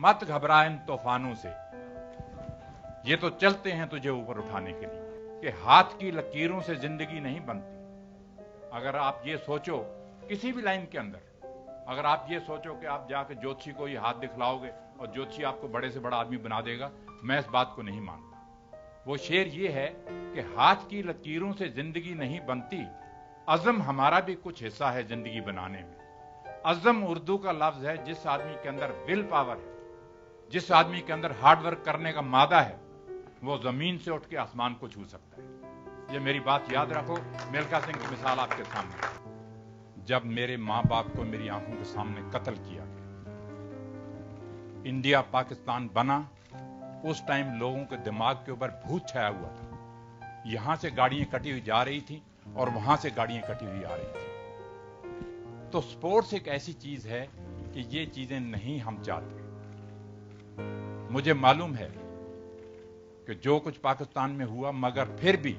मत घबरा इन तूफानों से, ये तो चलते हैं तुझे ऊपर उठाने के लिए। कि हाथ की लकीरों से जिंदगी नहीं बनती। अगर आप ये सोचो किसी भी लाइन के अंदर, अगर आप ये सोचो कि आप जाके ज्योतिषी को ये हाथ दिखलाओगे और ज्योतिषी आपको बड़े से बड़ा आदमी बना देगा, मैं इस बात को नहीं मानता। वो शेर ये है कि हाथ की लकीरों से जिंदगी नहीं बनती, अज़म हमारा भी कुछ हिस्सा है जिंदगी बनाने में। अज़म उर्दू का लफ्ज है जिस आदमी के अंदर विल पावर है, जिस आदमी के अंदर हार्ड वर्क करने का मादा है, वो जमीन से उठ के आसमान को छू सकता है। ये मेरी बात याद रखो। मिल्खा सिंह की मिसाल आपके सामने। जब मेरे मां बाप को मेरी आंखों के सामने कत्ल किया गया, इंडिया पाकिस्तान बना, उस टाइम लोगों के दिमाग के ऊपर भूत छाया हुआ था। यहां से गाड़ियां कटी हुई जा रही थी और वहां से गाड़ियां कटी हुई आ रही थी। तो स्पोर्ट्स एक ऐसी चीज है कि ये चीजें नहीं हम चाहते। मुझे मालूम है कि जो कुछ पाकिस्तान में हुआ, मगर फिर भी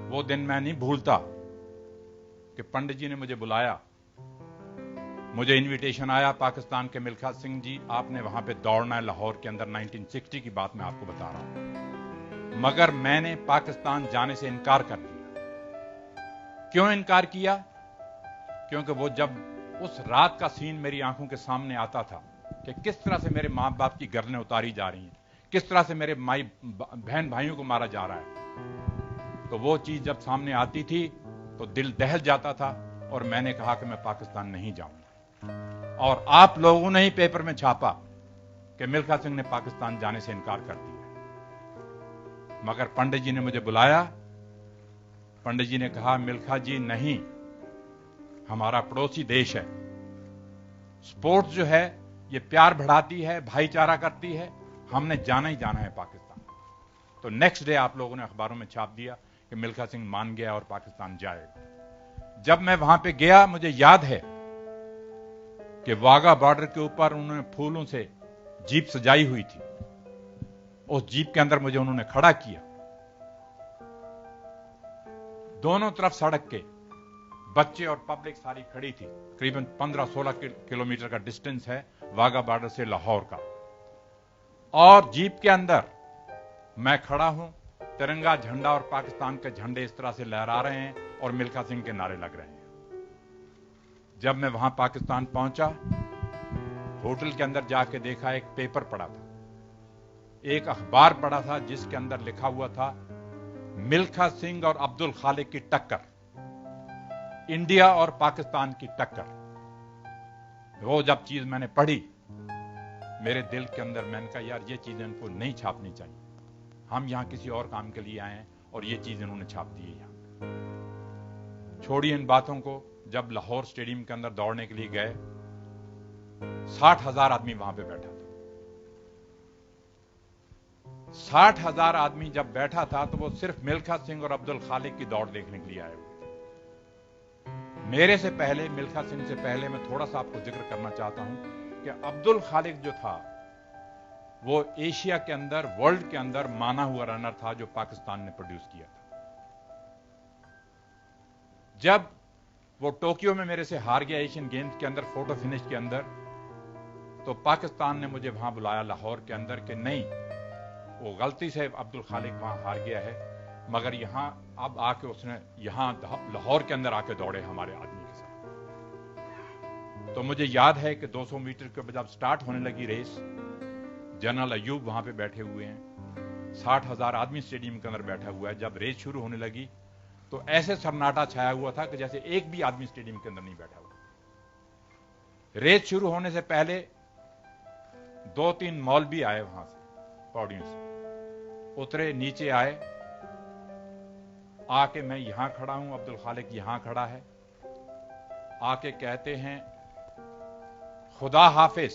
वो दिन मैं नहीं भूलता कि पंडित जी ने मुझे बुलाया, मुझे इनविटेशन आया पाकिस्तान के मिल्खा सिंह जी, आपने वहां पे दौड़ना है लाहौर के अंदर। 1960 की बात मैं आपको बता रहा हूं। मगर मैंने पाकिस्तान जाने से इनकार कर दिया। क्यों इनकार किया? क्योंकि वो जब उस रात का सीन मेरी आंखों के सामने आता था कि किस तरह से मेरे मां बाप की गर्दनें उतारी जा रही हैं, किस तरह से मेरे बहन भाइयों को मारा जा रहा है, तो वो चीज जब सामने आती थी तो दिल दहल जाता था और मैंने कहा कि मैं पाकिस्तान नहीं जाऊंगा। और आप लोगों ने ही पेपर में छापा कि मिल्खा सिंह ने पाकिस्तान जाने से इनकार कर दिया। मगर पंडित जी ने मुझे बुलाया। पंडित जी ने कहा, मिल्खा जी नहीं, हमारा पड़ोसी देश है, स्पोर्ट्स जो है ये प्यार बढ़ाती है, भाईचारा करती है, हमने जाना ही जाना है पाकिस्तान। तो नेक्स्ट डे आप लोगों ने अखबारों में छाप दिया कि मिल्खा सिंह मान गया और पाकिस्तान जाएगा। जब मैं वहां पे गया, मुझे याद है कि वाघा बॉर्डर के ऊपर उन्होंने फूलों से जीप सजाई हुई थी। उस जीप के अंदर मुझे उन्होंने खड़ा किया। दोनों तरफ सड़क के बच्चे और पब्लिक सारी खड़ी थी। करीबन 15-16 किलोमीटर का डिस्टेंस है वाघा बॉर्डर से लाहौर का। और जीप के अंदर मैं खड़ा हूं, तिरंगा झंडा और पाकिस्तान के झंडे इस तरह से लहरा रहे हैं और मिल्खा सिंह के नारे लग रहे हैं। जब मैं वहां पाकिस्तान पहुंचा, होटल के अंदर जाके देखा, एक पेपर पड़ा था, एक अखबार पड़ा था जिसके अंदर लिखा हुआ था मिल्खा सिंह और अब्दुल खालिक की टक्कर, इंडिया और पाकिस्तान की टक्कर। वो जब चीज मैंने पढ़ी, मेरे दिल के अंदर मैंने कहा, यार ये चीजें इनको नहीं छापनी चाहिए। हम यहां किसी और काम के लिए आए हैं और ये चीज इन्होंने छाप दी है यहां। छोड़िए इन बातों को। जब लाहौर स्टेडियम के अंदर दौड़ने के लिए गए, 60,000 आदमी वहां पे बैठा था। 60,000 आदमी जब बैठा था तो वो सिर्फ मिल्खा सिंह और अब्दुल खालिक की दौड़ देखने के लिए आए हुए थे। मेरे से पहले, मिल्खा सिंह से पहले, मैं थोड़ा सा आपको जिक्र करना चाहता हूं कि अब्दुल खालिक जो था वो एशिया के अंदर, वर्ल्ड के अंदर माना हुआ रनर था जो पाकिस्तान ने प्रोड्यूस किया था। जब वो टोक्यो में मेरे से हार गया एशियन गेम्स के अंदर, फोटो फिनिश के अंदर, तो पाकिस्तान ने मुझे वहां बुलाया लाहौर के अंदर कि नहीं, वो गलती से अब्दुल खालिक वहां हार गया है, मगर यहां अब आके उसने यहां लाहौर के अंदर आके दौड़े हमारे आदमी के साथ। तो मुझे याद है कि 200 मीटर के जब स्टार्ट होने लगी रेस, जनरल अयूब वहां पे बैठे हुए हैं, 60,000 आदमी स्टेडियम के अंदर बैठा हुआ है। जब रेस शुरू होने लगी तो ऐसे सन्नाटा छाया हुआ था कि जैसे एक भी आदमी स्टेडियम के अंदर नहीं बैठा हुआ। रेस शुरू होने से पहले 2-3 मौलवी आए वहां से, पौड़ियों से उतरे, नीचे आए, आके मैं यहां खड़ा हूं, अब्दुल खालिक यहां खड़ा है, आके कहते हैं खुदा हाफिज,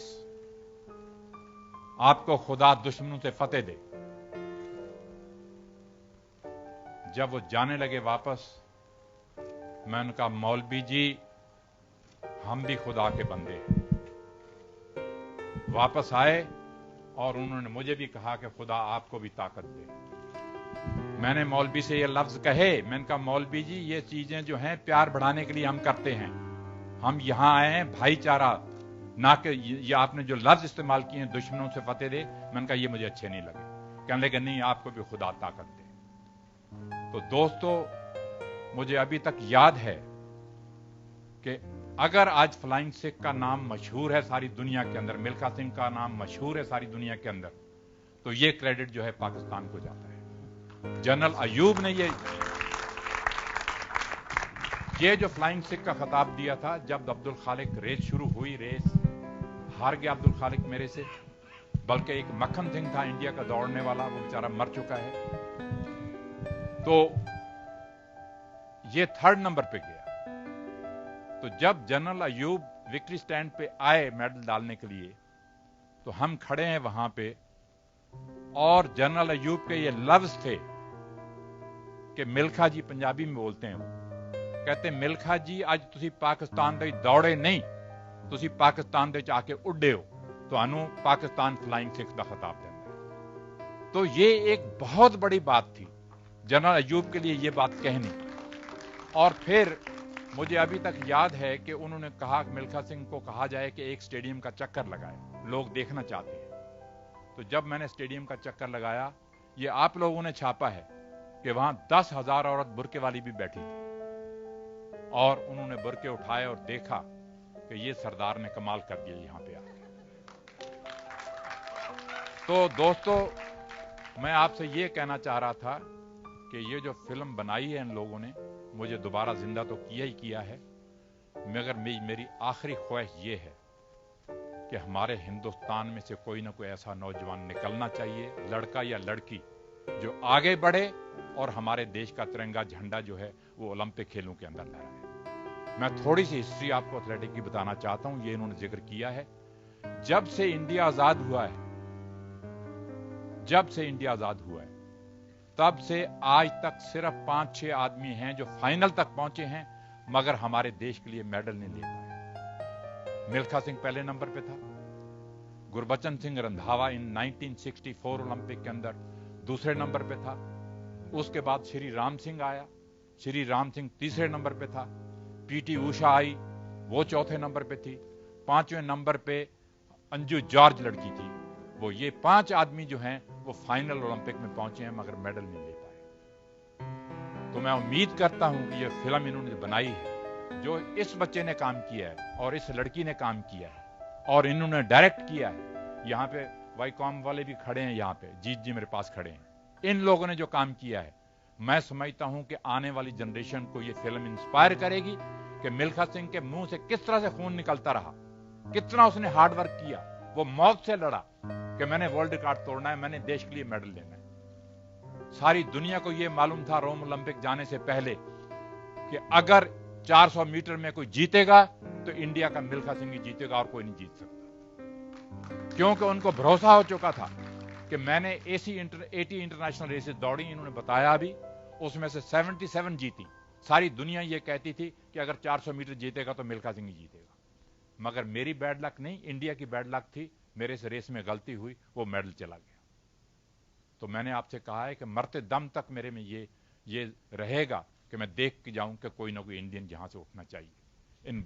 आपको खुदा दुश्मनों से फतेह दे। जब वो जाने लगे वापस, मैं उनका, मौलवी जी हम भी खुदा के बंदे हैं। वापस आए और उन्होंने मुझे भी कहा कि खुदा आपको भी ताकत दे। मैंने मौलवी से ये लफ्ज कहे, मैंने कहा मौलवी जी ये चीजें जो हैं प्यार बढ़ाने के लिए हम करते हैं, हम यहां आए हैं भाईचारा ना कि ये आपने जो लफ्ज इस्तेमाल किए हैं दुश्मनों से फतेह दे, मैंने कहा ये मुझे अच्छे नहीं लगे। कहने लगे नहीं, आपको भी खुदा ताकत दे। तो दोस्तों, मुझे अभी तक याद है कि अगर आज फ्लाइंग सिख का नाम मशहूर है सारी दुनिया के अंदर, मिल्खा सिंह का नाम मशहूर है सारी दुनिया के अंदर, तो ये क्रेडिट जो है पाकिस्तान को जाता है। जनरल अयूब ने ये जो फ्लाइंग सिख का खिताब दिया था, जब अब्दुल खालिक रेस शुरू हुई, रेस हार गया अब्दुल खालिक मेरे से, बल्कि एक मक्खन सिंह था इंडिया का दौड़ने वाला, वो बेचारा मर चुका है, तो ये 3rd नंबर पे गया। तो जब जनरल अयूब विक्ट्री स्टैंड पे आए मेडल डालने के लिए, तो हम खड़े हैं वहां पे, और जनरल अयूब के ये लफ्ज थे कि मिल्खा जी, पंजाबी में बोलते हैं वो, कहते मिल्खा जी आज तुसी पाकिस्तान दे दौड़े नहीं, तुसी पाकिस्तान दे आके उड्डे हो, तो पाकिस्तान फ्लाइंग सिख का खिताब देना है। तो ये एक बहुत बड़ी बात थी जनरल अयूब के लिए, ये बात कहनी। और फिर मुझे अभी तक याद है कि उन्होंने कहा कि मिल्खा सिंह को कहा जाए कि एक स्टेडियम का चक्कर लगाए, लोग देखना चाहते हैं। तो जब मैंने स्टेडियम का चक्कर लगाया, ये आप लोगों ने छापा है कि वहां 10,000 औरत बुरके वाली भी बैठी थी, और उन्होंने बुरके उठाए और देखा कि ये सरदार ने कमाल कर दिया यहां पे आके। तो दोस्तों, मैं आपसे ये कहना चाह रहा था कि ये जो फिल्म बनाई है इन लोगों ने, मुझे दोबारा जिंदा तो किया ही किया है, मगर मेरी आखिरी ख्वाहिश ये है कि हमारे हिंदुस्तान में से कोई ना कोई ऐसा नौजवान निकलना चाहिए, लड़का या लड़की, जो आगे बढ़े और हमारे देश का तिरंगा झंडा जो है वो ओलंपिक खेलों के अंदर लहराए। मैं थोड़ी सी हिस्ट्री आपको एथलेटिक की बताना चाहता हूं, ये इन्होंने जिक्र किया है। जब से इंडिया आजाद हुआ है, तब से आज तक सिर्फ 5-6 आदमी हैं जो फाइनल तक पहुंचे हैं, मगर हमारे देश के लिए मेडल नहीं ले पाए। मिल्खा सिंह पहले नंबर पे था, गुरबचन सिंह रंधावा इन 1964 ओलंपिक के अंदर दूसरे नंबर पे था, उसके बाद श्री राम सिंह आया, श्री राम सिंह तीसरे नंबर पे था, पीटी उषा आई, वो चौथे नंबर पे थी, 5वें नंबर पे अंजू जॉर्ज लड़की थी। वो ये 5 आदमी जो हैं वो फाइनल ओलंपिक में पहुंचे हैं, मगर मेडल नहीं ले पाए। तो मैं उम्मीद करता हूं कि ये फिल्म इन्होंने बनाई है, जो इस बच्चे ने काम किया है और इस लड़की ने काम किया है और इन्होंने डायरेक्ट किया है, यहाँ पे वाईकॉम वाले भी खड़े हैं, यहाँ पे जीत जी मेरे पास खड़े हैं, इन लोगों ने जो काम किया है, मैं समझता हूं कि आने वाली जनरेशन को ये फिल्म इंस्पायर करेगी कि मिल्खा सिंह के मुंह से किस तरह से खून निकलता रहा, कितना उसने हार्डवर्क किया, वो मौत से लड़ा कि मैंने वर्ल्ड रिकॉर्ड तोड़ना है, मैंने देश के लिए मेडल लेना है। सारी दुनिया को यह मालूम था रोम ओलंपिक जाने से पहले कि अगर 400 मीटर में कोई जीतेगा तो इंडिया का मिल्खा सिंह ही जीतेगा और कोई नहीं जीत सकता, क्योंकि उनको भरोसा हो चुका था कि मैंने 80 इंटरनेशनल रेसेस दौड़ी, इन्होंने बताया भी, उसमें से 77 जीती। सारी दुनिया ये कहती थी कि अगर 400 मीटर जीतेगा तो मिल्खा सिंह ही जीतेगा, मगर मेरी बैड लक नहीं, इंडिया की बैड लक थी, मेरे से रेस में गलती हुई, वो मेडल चला गया। तो मैंने आपसे कहा है कि मरते दम तक मेरे में ये रहेगा कि मैं देख के जाऊं कि कोई ना कोई इंडियन जहां से उठना चाहिए। इन